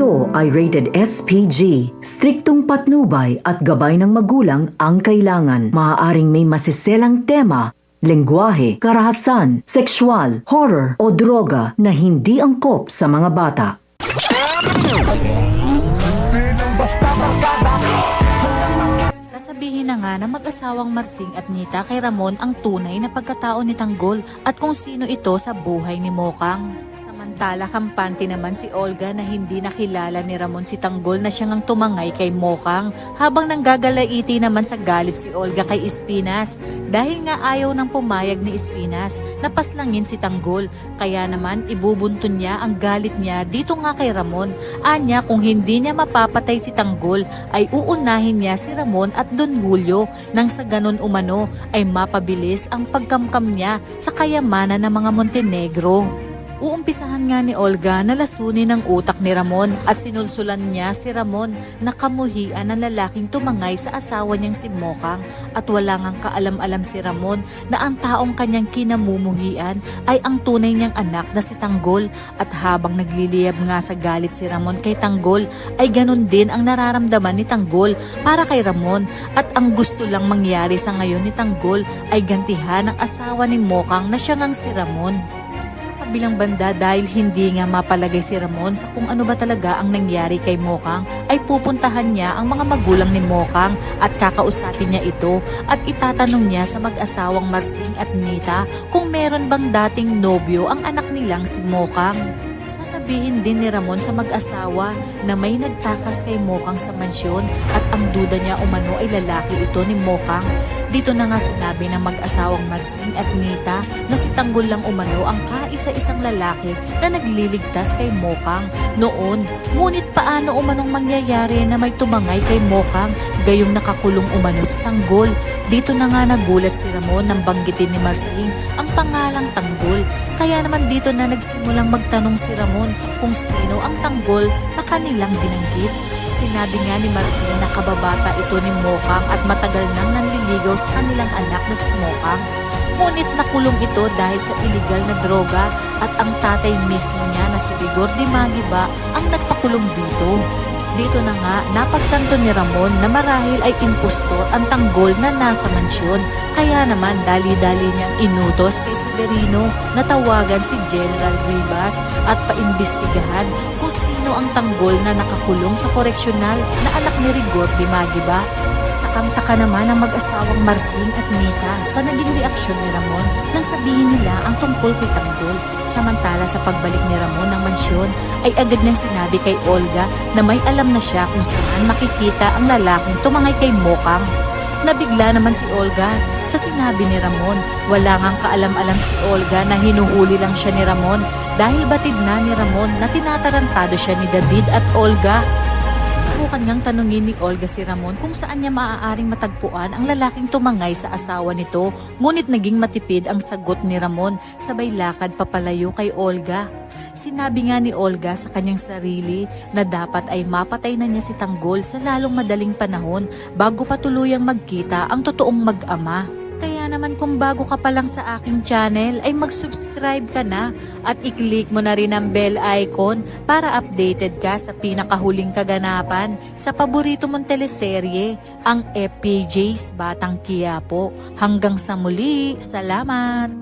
Ito ay rated SPG. Striktong patnubay at gabay ng magulang ang kailangan. Maaaring may masiselang tema, lengguwahe, karahasan, sexual, horror o droga na hindi angkop sa mga bata. Sasabihin na nga ng mag-asawang Marsing at Nita kay Ramon ang tunay na pagkatao ni Tanggol at kung sino ito sa buhay ni Mokang. Samantala kampante naman si Olga na hindi nakilala ni Ramon si Tanggol na siya ngang tumangay kay Mokang, habang nanggagalaiti naman sa galit si Olga kay Espinas dahil nga ayaw nang pumayag ni Espinas na paslangin si Tanggol, kaya naman ibubuntun niya ang galit niya dito nga kay Ramon. Anya kung hindi niya mapapatay si Tanggol ay uunahin niya si Ramon at Don Julio nang sa ganon umano ay mapabilis ang pagkamkam niya sa kayamanan ng mga Montenegro. Uumpisahan nga ni Olga na lasunin ang utak ni Ramon at sinulsulan niya si Ramon na kamuhian ng lalaking tumangay sa asawa niyang si Mokang, at wala ngang kaalam-alam si Ramon na ang taong kanyang kinamumuhian ay ang tunay niyang anak na si Tanggol, at habang nagliliyab nga sa galit si Ramon kay Tanggol ay ganun din ang nararamdaman ni Tanggol para kay Ramon, at ang gusto lang mangyari sa ngayon ni Tanggol ay gantihan ang asawa ni Mokang na siya ngang si Ramon. Sa kabilang banda, dahil hindi nga mapalagay si Ramon sa kung ano ba talaga ang nangyari kay Mokang, ay pupuntahan niya ang mga magulang ni Mokang at kakausapin niya ito at itatanong niya sa mag-asawang Marsing at Nita kung meron bang dating nobyo ang anak nilang si Mokang. Sasabihin din ni Ramon sa mag-asawa na may nagtakas kay Mokang sa mansyon at ang duda niya umano ay lalaki ito ni Mokang. Dito na nga sinabi ng mag-asawang Marsing at Nita na si Tanggol lang umano ang kaisa-isang lalaki na nagliligtas kay Mokang noon. Ngunit paano umanong mangyayari na may tumangay kay Mokang gayong nakakulong umano si Tanggol? Dito na nga nagulat si Ramon nang banggitin ni Marsing ang pangalang Tanggol. Kaya naman dito na nagsimulang magtanong si Ramon kung sino ang Tanggol na kanilang binanggit. Sinabi nga ni Marsing na kababata ito ni Mokang at matagal nang nanliligaw sa kanilang anak na si Mokang. Ngunit nakulong ito dahil sa iligal na droga at ang tatay mismo niya na si Rigor Di Magiba ang nagpakulong dito. Dito na nga napagtanto ni Ramon na marahil ay impostor ang Tanggol na nasa mansyon, kaya naman dali-dali niyang inutos kay Severino na tawagan si General Ribas at paimbestigahan kung sino ang Tanggol na nakakulong sa koreksyonal na anak ni Rigor Di Magiba. Takam-taka naman ang mag-asawang Marsing at Nita sa naging reaksyon ni Ramon nang sabihin nila ang tungkol kay Tanggol. Samantala sa pagbalik ni Ramon ng mansyon ay agad niyang sinabi kay Olga na may alam na siya kung saan makikita ang lalaking tumangay kay Mokang. Nabigla naman si Olga sa sinabi ni Ramon. Wala ngang kaalam-alam si Olga na hinuhuli lang siya ni Ramon dahil batid na ni Ramon na tinatarantado siya ni David at Olga. Subukan ngang tanungin ni Olga si Ramon kung saan niya maaaring matagpuan ang lalaking tumangay sa asawa nito, ngunit naging matipid ang sagot ni Ramon, sabay lakad papalayo kay Olga. Sinabi nga ni Olga sa kanyang sarili na dapat ay mapatay na niya si Tanggol sa lalong madaling panahon bago pa tuluyang magkita ang totoong mag-ama. Kaya naman kung bago ka pa lang sa aking channel ay mag-subscribe ka na at i-click mo na rin ang bell icon para updated ka sa pinakahuling kaganapan sa paborito mong teleserye, ang FPJ's Batang Quiapo. Hanggang sa muli, salamat!